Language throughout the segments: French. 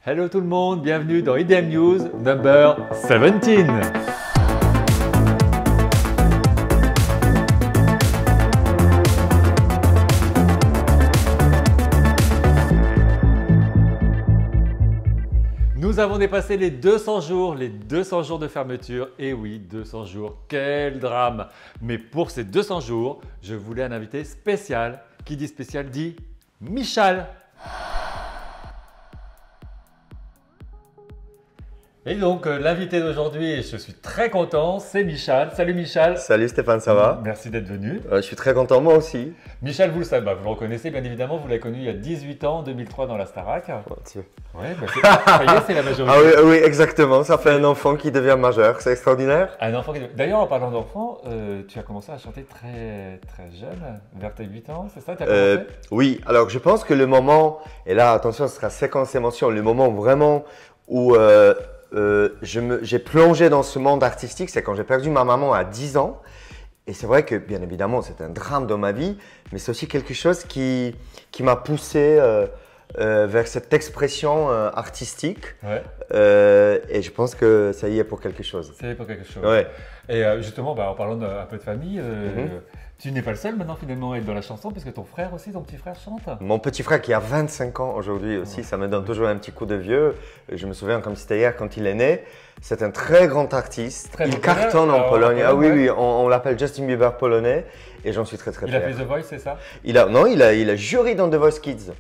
Hello tout le monde, bienvenue dans IDM News number 17. Nous avons dépassé les 200 jours de fermeture. Et oui, 200 jours, quel drame! Mais pour ces 200 jours, je voulais un invité spécial. Qui dit spécial dit Michal. Et donc, l'invité d'aujourd'hui, je suis très content, c'est Michal. Salut Michal. Salut Stéphane, ça va? Merci d'être venu. Je suis très content, moi aussi. Michal, vous le savez, vous le reconnaissez bien évidemment, vous l'avez connu il y a 18 ans, en 2003 dans la Starac. Oh, Dieu. Ouais, ça y est, c'est la majorité. Ah oui, oui, exactement, ça fait un enfant qui devient majeur, c'est extraordinaire. Un enfant qui... D'ailleurs, en parlant d'enfant, tu as commencé à chanter très jeune, vers tes 8 ans, c'est ça? Oui, alors je pense que le moment, et là attention, ce sera séquence émotion, le moment vraiment où j'ai plongé dans ce monde artistique, c'est quand j'ai perdu ma maman à 10 ans. Et c'est vrai que, bien évidemment, c'est un drame dans ma vie, mais c'est aussi quelque chose qui m'a poussé vers cette expression artistique. Ouais. Et je pense que ça y est pour quelque chose. Ça y est pour quelque chose. Ouais. Et justement, en parlant un peu de famille, tu n'es pas le seul maintenant finalement à être dans la chanson, puisque ton frère aussi, ton petit frère chante. Mon petit frère qui a 25 ans aujourd'hui aussi, ça me donne toujours un petit coup de vieux. Je me souviens comme c'était hier quand il est né. C'est un très grand artiste. Il cartonne en Pologne. Ah oui, oui, on l'appelle Justin Bieber polonais et j'en suis très fier. Il a fait The Voice, c'est ça? Non, il a juré dans The Voice Kids.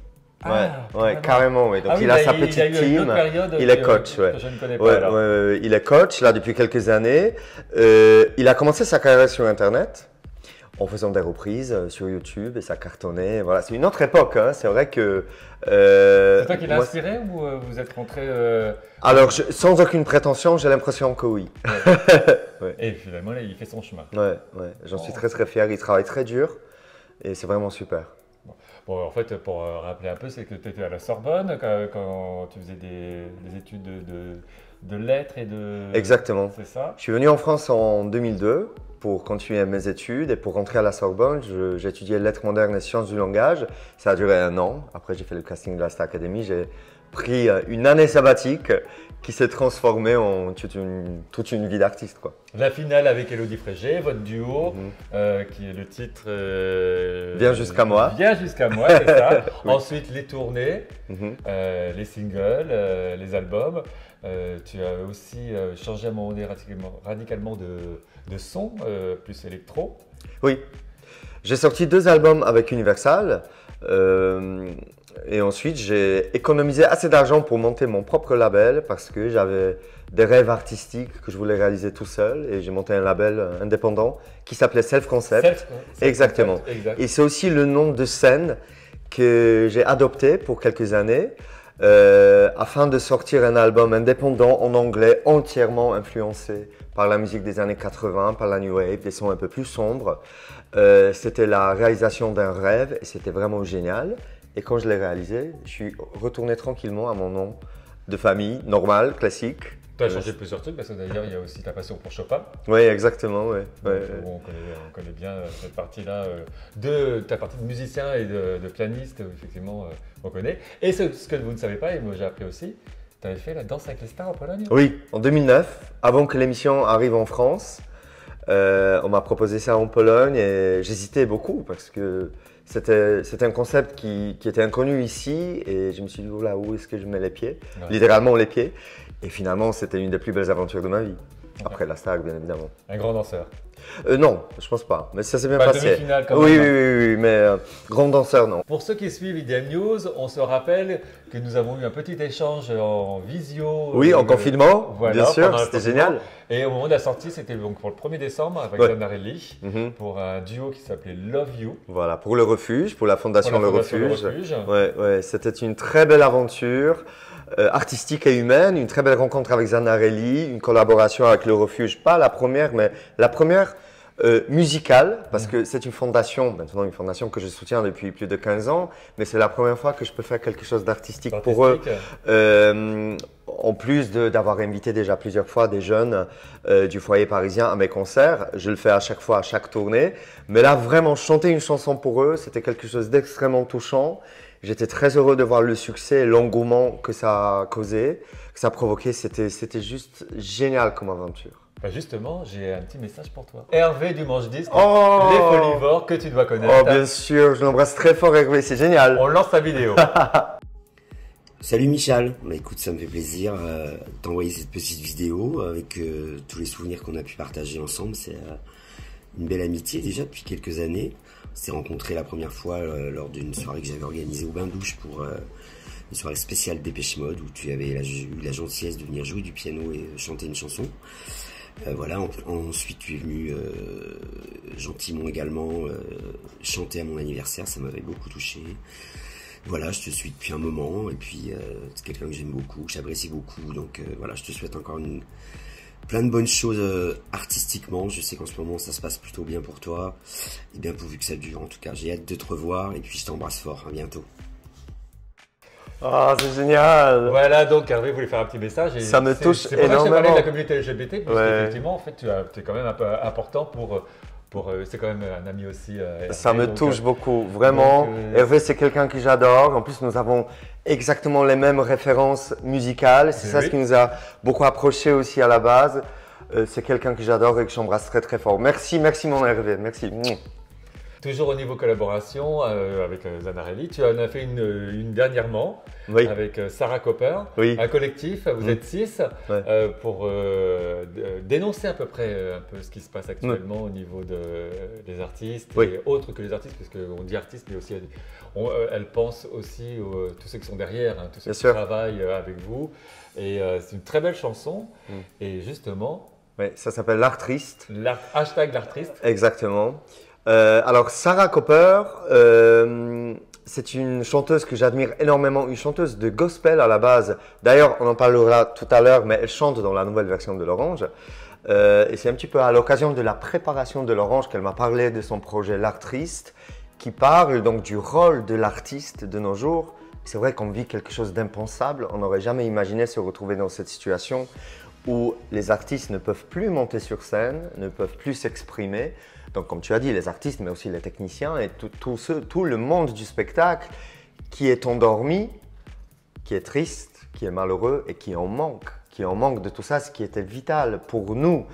Ouais, carrément. Ouais. Donc il a sa petite team. Il est coach. Ouais. Je ne connais pas. Ouais, il est coach là depuis quelques années. Il a commencé sa carrière sur Internet en faisant des reprises sur YouTube et ça cartonnait. Voilà, c'est une autre époque. Hein. C'est vrai que. C'est toi qui l'as inspiré ou vous êtes rentré Alors, sans aucune prétention, j'ai l'impression que oui. Ouais. Et finalement, là, il fait son chemin. Ouais. J'en suis très fier. Il travaille très dur et c'est vraiment super. Bon, en fait, pour rappeler un peu, c'est que tu étais à la Sorbonne quand tu faisais des études de lettres et de… Exactement. C'est ça? Je suis venu en France en 2002 pour continuer mes études et pour rentrer à la Sorbonne, j'ai étudié lettres modernes et sciences du langage. Ça a duré 1 an. Après, j'ai fait le casting de la Star Academy. J'ai pris une année sabbatique qui s'est transformée en toute une vie d'artiste, quoi. La finale avec Élodie Frégé, votre duo, qui est le titre… Viens jusqu'à moi. Viens jusqu'à moi, c'est ça. Oui. Ensuite, les tournées, les singles, les albums. Tu as aussi changé à un moment donné radicalement de son, plus électro. Oui. J'ai sorti 2 albums avec Universal. Et ensuite, j'ai économisé assez d'argent pour monter mon propre label parce que j'avais des rêves artistiques que je voulais réaliser tout seul. Et j'ai monté un label indépendant qui s'appelait Self Concept. Exactement. Exact. Et c'est aussi le nom de scène que j'ai adopté pour quelques années afin de sortir un album indépendant en anglais entièrement influencé par la musique des années 80, par la New Wave, des sons un peu plus sombres. C'était la réalisation d'un rêve et c'était vraiment génial. Et quand je l'ai réalisé, je suis retourné tranquillement à mon nom de famille, normal, classique. Tu as changé plusieurs trucs parce que d'ailleurs, il y a aussi ta passion pour Chopin. Oui, exactement. Ouais. On connaît bien cette partie-là de ta partie de musicien et de pianiste, effectivement, on connaît. Et ce que vous ne savez pas, et moi j'ai appris aussi, tu avais fait la danse avec les stars en Pologne? Oui, en 2009, avant que l'émission arrive en France. On m'a proposé ça en Pologne et j'hésitais beaucoup parce que c'était un concept qui était inconnu ici et je me suis dit, oh là, où est-ce que je mets les pieds? Littéralement les pieds. Et finalement, c'était une des plus belles aventures de ma vie. Après la Starac, bien évidemment. Un grand danseur? Non, je pense pas. Mais ça s'est bien passé. Demi-finale quand même. Oui, mais grand danseur, non. Pour ceux qui suivent IDM News, on se rappelle que nous avons eu un petit échange en visio. Oui, en confinement, voilà, bien sûr, c'était génial. Et au moment de la sortie, c'était donc pour le 1er décembre avec Zanarelli, pour un duo qui s'appelait Love You. Voilà, pour le refuge, pour la fondation, Le refuge. Refuge. Ouais, c'était une très belle aventure. Artistique et humaine, une très belle rencontre avec Zanarelli, une collaboration avec le refuge, pas la première, mais la première musicale, parce que c'est une fondation que je soutiens depuis plus de 15 ans, mais c'est la première fois que je peux faire quelque chose d'artistique pour eux. En plus d'avoir invité déjà plusieurs fois des jeunes du foyer parisien à mes concerts, je le fais à chaque fois, à chaque tournée, mais là vraiment chanter une chanson pour eux, c'était quelque chose d'extrêmement touchant. J'étais très heureux de voir le succès et l'engouement que ça a causé, que ça a provoqué. C'était juste génial comme aventure. Bah justement, j'ai un petit message pour toi. Hervé du Manche-Disque, Oh les Folivores que tu dois connaître. Oh, bien sûr, je l'embrasse très fort, Hervé, c'est génial. On lance la vidéo. Salut Michal, bah écoute, ça me fait plaisir d'envoyer cette petite vidéo avec tous les souvenirs qu'on a pu partager ensemble. C'est une belle amitié déjà depuis quelques années. On s'est rencontrés la première fois lors d'une soirée que j'avais organisée au Bain-Douche pour une soirée spéciale Dépêche Mode où tu avais eu la gentillesse de venir jouer du piano et chanter une chanson. Voilà, ensuite tu es venu gentiment également chanter à mon anniversaire, ça m'avait beaucoup touché. Voilà, je te suis depuis un moment et puis c'est quelqu'un que j'aime beaucoup, que j'apprécie beaucoup, donc voilà, je te souhaite encore plein de bonnes choses artistiquement. Je sais qu'en ce moment ça se passe plutôt bien pour toi et bien pourvu que ça dure. En tout cas, j'ai hâte de te revoir et puis je t'embrasse fort, à bientôt. Ah, c'est génial. Voilà, donc Hervé voulait faire un petit message. Et ça me touche c'est pour ça que je t'ai énormément. parlé de la communauté LGBT, parce Ouais. qu'effectivement, en fait, tu es quand même un peu important pour c'est quand même un ami aussi. Hervé, Ça me donc, touche beaucoup, vraiment. donc, Hervé, c'est quelqu'un que j'adore. En plus, nous avons exactement les mêmes références musicales. C'est ça oui. ce qui nous a beaucoup approchés aussi à la base. C'est quelqu'un que j'adore et que j'embrasse très très fort. Merci, merci mon Hervé, merci. Toujours au niveau collaboration avec Zanarelli, tu en as fait une dernièrement Oui, avec Sarah Copper, oui. un collectif, vous êtes 6, Ouais. pour dénoncer à peu près un peu ce qui se passe actuellement au niveau des artistes Oui. et autres que les artistes, parce qu'on dit artistes, mais aussi elle pense aussi à tous ceux qui sont derrière, hein, tous ceux Bien qui sûr. travaillent avec vous. Et c'est une très belle chanson. Et justement, Ouais, ça s'appelle L'Artriste. hashtag l'artiste. Exactement. Alors, Sarah Copper, c'est une chanteuse que j'admire énormément, une chanteuse de gospel à la base. D'ailleurs, on en parlera tout à l'heure, mais elle chante dans la nouvelle version de l'Orange. Et c'est un petit peu à l'occasion de la préparation de l'Orange qu'elle m'a parlé de son projet L'Artriste, qui parle donc du rôle de l'artiste de nos jours. C'est vrai qu'on vit quelque chose d'impensable. On n'aurait jamais imaginé se retrouver dans cette situation où les artistes ne peuvent plus monter sur scène, ne peuvent plus s'exprimer. Donc, comme tu as dit, les artistes, mais aussi les techniciens et tout le monde du spectacle qui est endormi, qui est triste, qui est malheureux et qui en manque de tout ça, ce qui était vital pour nous.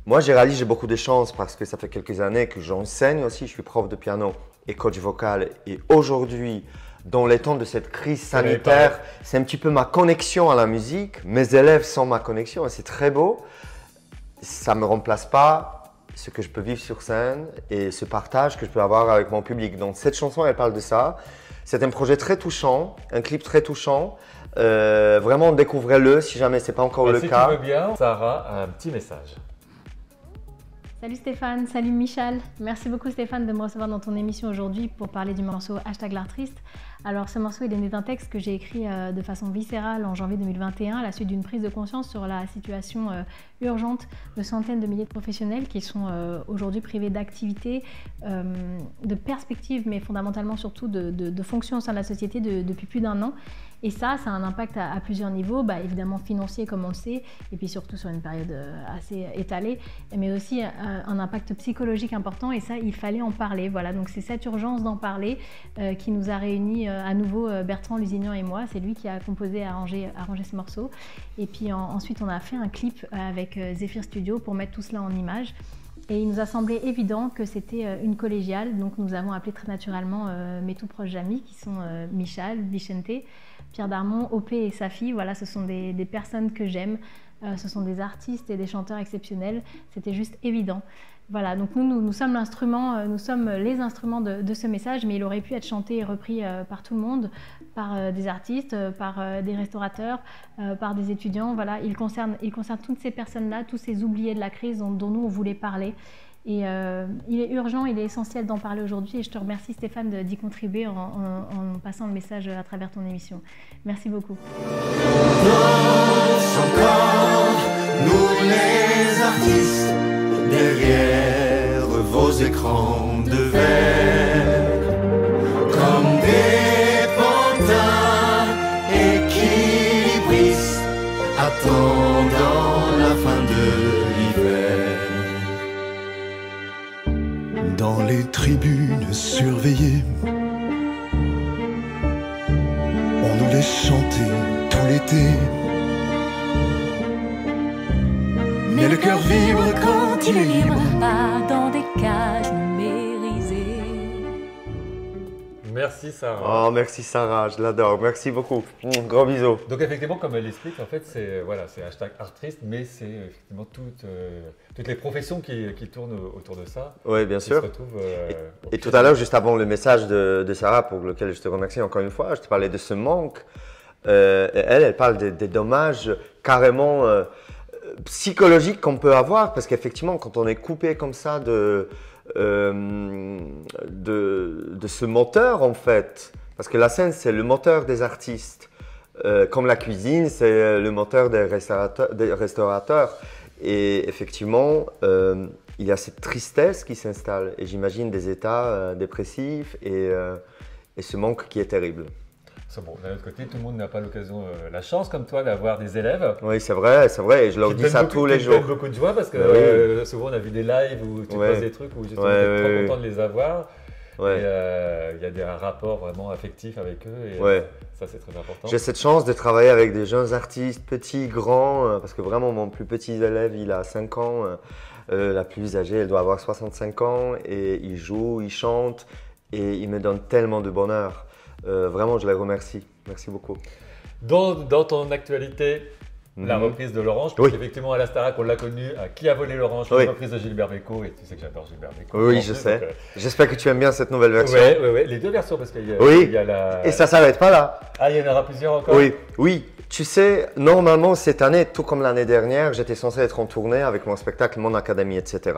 Moi, j'ai réalisé j'ai beaucoup de chance parce que ça fait quelques années que j'enseigne aussi, je suis prof de piano et coach vocal. Et aujourd'hui, dans les temps de cette crise sanitaire, c'est un petit peu ma connexion à la musique. Mes élèves sont ma connexion et c'est très beau. Ça ne me remplace pas ce que je peux vivre sur scène et ce partage que je peux avoir avec mon public. Donc cette chanson, elle parle de ça. C'est un projet très touchant, un clip très touchant. Vraiment, découvrez-le si jamais ce n'est pas encore le si cas. tu veux bien, Sarah a un petit message. Salut Stéphane, salut Michal. Merci beaucoup Stéphane de me recevoir dans ton émission aujourd'hui pour parler du morceau Hashtag l'Artriste. Alors ce morceau il est né d'un texte que j'ai écrit de façon viscérale en janvier 2021 à la suite d'une prise de conscience sur la situation urgente de centaines de milliers de professionnels qui sont aujourd'hui privés d'activités, de perspectives mais fondamentalement surtout de fonctions au sein de la société depuis plus d'1 an. Et ça a un impact à plusieurs niveaux, évidemment financier comme on le sait, et puis surtout sur une période assez étalée, mais aussi un impact psychologique important et ça, il fallait en parler. Voilà, donc c'est cette urgence d'en parler qui nous a réunis à nouveau, Bertrand Lusignan et moi. C'est lui qui a composé et arrangé ce morceau. Et puis ensuite, on a fait un clip avec Zephyr Studio pour mettre tout cela en images. Et il nous a semblé évident que c'était une collégiale, donc nous avons appelé très naturellement mes tout proches amis qui sont Michal, Vicente, Pierre Darmon, OP et Safi. Voilà, ce sont des personnes que j'aime, ce sont des artistes et des chanteurs exceptionnels, c'était juste évident. Voilà, donc nous sommes l'instrument, nous sommes les instruments de ce message, mais il aurait pu être chanté et repris par tout le monde, par des artistes, par des restaurateurs, par des étudiants. Voilà, il concerne toutes ces personnes-là, tous ces oubliés de la crise dont nous on voulait parler. Et il est urgent, il est essentiel d'en parler aujourd'hui et je te remercie Stéphane d'y contribuer en passant le message à travers ton émission. Merci beaucoup. Encore, nous les artistes, derrière vos écrans de verre, comme des pantins équilibristes, attendant la fin de l'hiver. Dans les tribunes surveillées, chanter tout l'été. Mais le cœur vibre quand il est libre. Pas dans des cages numérisées. Merci Sarah. Oh, merci Sarah, je l'adore. Merci beaucoup. Gros bisous. Donc effectivement, comme elle l'explique, en fait, c'est voilà, c'est hashtag artiste, mais c'est effectivement toutes les professions qui tournent autour de ça. Oui, bien qui sûr. se retrouvent, Et tout à l'heure, juste avant le message de Sarah, pour lequel je te remercie encore une fois, je te parlais de ce manque. Elle parle des dommages carrément psychologiques qu'on peut avoir, parce qu'effectivement, quand on est coupé comme ça de ce moteur, en fait, parce que la scène, c'est le moteur des artistes, comme la cuisine, c'est le moteur des restaurateurs. Et effectivement, il y a cette tristesse qui s'installe, et j'imagine des états dépressifs et ce manque qui est terrible. Bon, d'un autre côté, tout le monde n'a pas l'occasion, la chance comme toi d'avoir des élèves. Oui, c'est vrai, et je leur dis ça tous les jours. Ça donne beaucoup de joie parce que souvent on a vu des lives où tu poses des trucs où justement tu es trop content de les avoir. Ouais. Et il y a des rapports vraiment affectifs avec eux et ça c'est très important. J'ai cette chance de travailler avec des jeunes artistes, petits, grands, parce que vraiment mon plus petit élève il a 5 ans, la plus âgée elle doit avoir 65 ans et il joue, il chante et il me donne tellement de bonheur. Vraiment je les remercie, merci beaucoup. Dans ton actualité, la reprise de l'Orange, parce qu'effectivement à la Starac on l'a connu, à Qui a volé l'Orange, la reprise de Gilbert Bécaud, et tu sais que j'adore Gilbert Bécaud. Oui, je sais. J'espère que tu aimes bien cette nouvelle version. Oui, les deux versions, parce qu'il y a la... Et ça s'arrête pas là. Ah, il y en aura plusieurs encore? Oui. Tu sais, normalement cette année, tout comme l'année dernière, j'étais censé être en tournée avec mon spectacle Mon Académie, etc.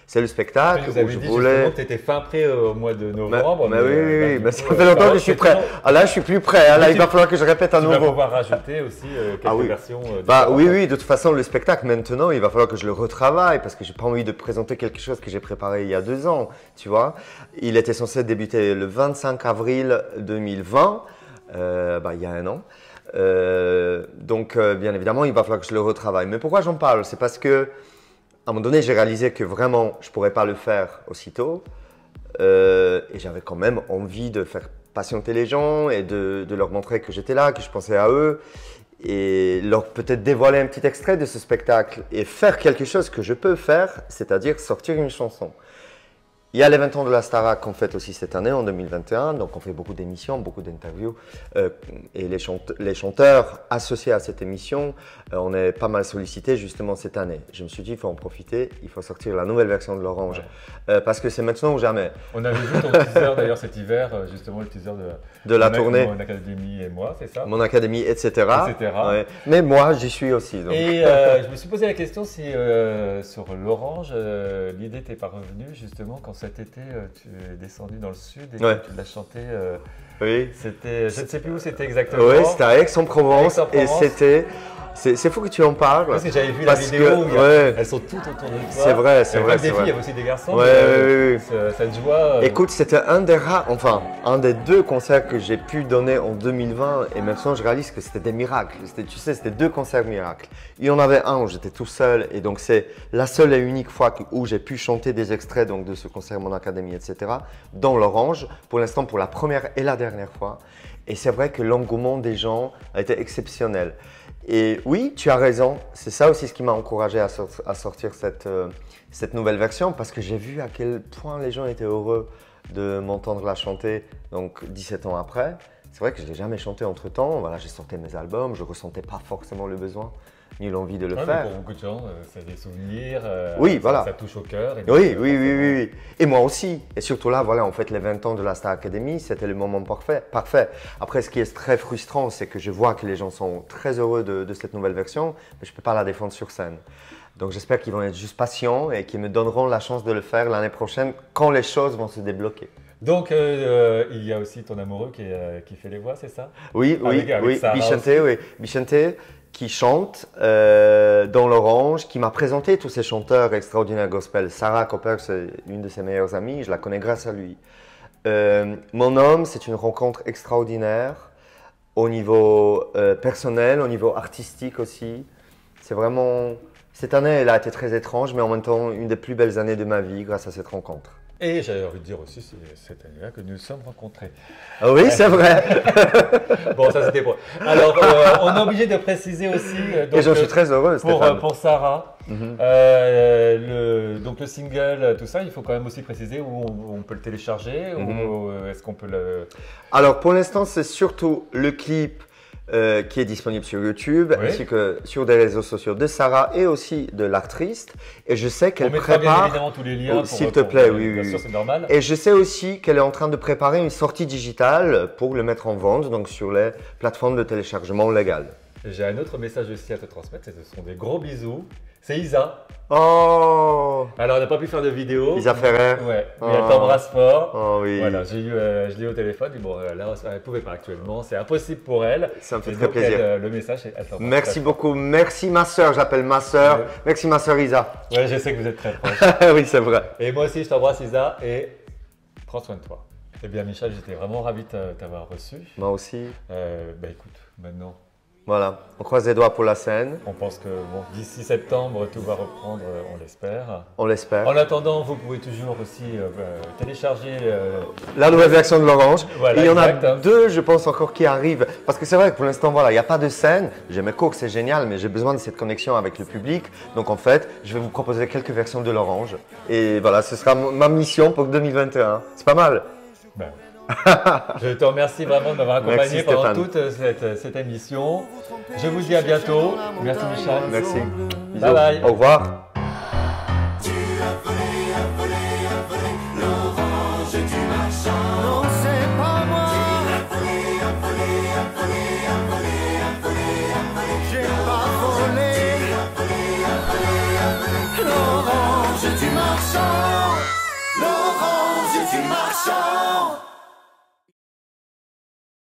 C'est le spectacle où je voulais... Tu étais fin prêt au mois de novembre. Mais ça fait longtemps que je suis prêt. Ah là, je suis plus prêt. Là, il va falloir que je répète à nouveau. Tu vas pouvoir rajouter aussi quelques versions. Oui, de toute façon, le spectacle maintenant, il va falloir que je le retravaille parce que j'ai pas envie de présenter quelque chose que j'ai préparé il y a 2 ans, tu vois. Il était censé débuter le 25 avril 2020, il y a 1 an. Donc, bien évidemment, il va falloir que je le retravaille. Mais pourquoi j'en parle? C'est parce que, à un moment donné, j'ai réalisé que vraiment, je ne pourrais pas le faire aussitôt. Et j'avais quand même envie de faire patienter les gens et de leur montrer que j'étais là, que je pensais à eux. Et leur peut-être dévoiler un petit extrait de ce spectacle et faire quelque chose que je peux faire, c'est-à-dire sortir une chanson. Il y a les 20 ans de la Starac qu'on fête aussi cette année, en 2021, donc on fait beaucoup d'émissions, beaucoup d'interviews. Et les chanteurs associés à cette émission, on est pas mal sollicités justement cette année. Je me suis dit, il faut en profiter, il faut sortir la nouvelle version de l'Orange, parce que c'est maintenant ou jamais. On avait vu ton teaser d'ailleurs cet hiver, justement le teaser de la tournée. Mon Académie et moi, c'est ça? Mon Académie, etc. Ouais. Mais moi, j'y suis aussi. Donc. Et je me suis posé la question si sur l'Orange, l'idée t'est pas revenue justement quand cet été tu es descendu dans le sud et que tu l'as chanté. Oui. C'était, je ne sais plus où c'était exactement. Oui, c'était à Aix-en-Provence et c'était. C'est fou que tu en parles. Parce que j'avais vu la vidéo où elles sont toutes autour de toi. C'est vrai. Il y avait aussi des garçons. Oui. Cette joie. Écoute, c'était un des 2 concerts que j'ai pu donner en 2020 et maintenant je réalise que c'était des miracles. C'était 2 concerts miracles. Il y en avait un où j'étais tout seul et donc c'est la seule et unique fois où j'ai pu chanter des extraits donc, de ce concert Mon Académie, etc. dans l'Orange, pour l'instant pour la première et la dernière fois. Et c'est vrai que l'engouement des gens a été exceptionnel. Et oui, tu as raison, c'est ça aussi ce qui m'a encouragé à sortir cette nouvelle version parce que j'ai vu à quel point les gens étaient heureux de m'entendre la chanter donc 17 ans après. C'est vrai que je ne l'ai jamais chanté entre temps, voilà, j'ai sorti mes albums, je ne ressentais pas forcément le besoin ni l'envie de le faire. Pour beaucoup de gens, c'est des souvenirs, ça touche au cœur. Oui. Et moi aussi. Et surtout là, voilà, en fait, les 20 ans de la Star Academy, c'était le moment parfait. Après, ce qui est très frustrant, c'est que je vois que les gens sont très heureux de cette nouvelle version, mais je ne peux pas la défendre sur scène. Donc j'espère qu'ils vont être juste patients et qu'ils me donneront la chance de le faire l'année prochaine quand les choses vont se débloquer. Donc, il y a aussi ton amoureux qui fait les voix, c'est ça? Oui, Bichente, qui chante dans l'Orange, qui m'a présenté tous ces chanteurs extraordinaires gospel. Sarah Copper, c'est une de ses meilleures amies, je la connais grâce à lui. Mon homme, c'est une rencontre extraordinaire au niveau personnel, au niveau artistique aussi. C'est vraiment... Cette année, elle a été très étrange, mais en même temps, une des plus belles années de ma vie grâce à cette rencontre. Et j'avais envie de dire aussi, c'est cette année-là que nous nous sommes rencontrés. Ah oui, c'est vrai. Bon, ça c'était pour. Alors, on est obligé de préciser aussi. Et j'en suis très heureux, Stéphane. Pour Sarah, donc le single, tout ça, il faut quand même aussi préciser où on peut le télécharger, ou est-ce qu'on peut le. Alors, pour l'instant, c'est surtout le clip qui est disponible sur YouTube, ainsi que sur des réseaux sociaux de Sarah et aussi de l'artiste. Et je sais qu'elle prépare. Bien évidemment tous les liens. S'il te plaît, oui. Bien sûr, c'est normal. Et je sais aussi qu'elle est en train de préparer une sortie digitale pour le mettre en vente, donc sur les plateformes de téléchargement légales. J'ai un autre message aussi à te transmettre, ce sont des gros bisous. C'est Isa. Oh! Alors, on n'a pas pu faire de vidéo. Isa Ferrer. Ouais, mais elle t'embrasse fort. Oh oui. Voilà, je l'ai au téléphone. Mais bon, là, elle ne pouvait pas actuellement. C'est impossible pour elle. Ça me fait et très donc, plaisir. Le message, elle t'embrasse. Merci beaucoup. Merci ma soeur. J'appelle ma soeur. Ouais. Merci ma soeur Isa. Ouais, je sais que vous êtes très proches. Oui, c'est vrai. Et moi aussi, je t'embrasse Isa et prends soin de toi. Eh bien, Michel, j'étais vraiment ravi de t'avoir reçu. Moi aussi. Bah écoute, maintenant. Voilà, on croise les doigts pour la scène. On pense que bon, d'ici septembre, tout va reprendre, on l'espère. On l'espère. En attendant, vous pouvez toujours aussi télécharger la nouvelle version de l'Orange. Voilà, il y en exact. a deux, je pense, encore qui arrivent. Parce que c'est vrai que pour l'instant, voilà, il n'y a pas de scène. J'ai mes cours, c'est génial, mais j'ai besoin de cette connexion avec le public. Donc en fait, je vais vous proposer quelques versions de l'Orange. Et voilà, ce sera ma mission pour 2021. C'est pas mal. Ben, je te remercie vraiment de m'avoir accompagné pendant toute cette émission. Je vous dis à bientôt. Merci Michel. Merci. Bisous. Bye bye. Au revoir. Tu as volé l'orange du marchand. Non, c'est pas moi. Tu l'as volé. J'ai pas volé l'orange du marchand. L'orange du marchand.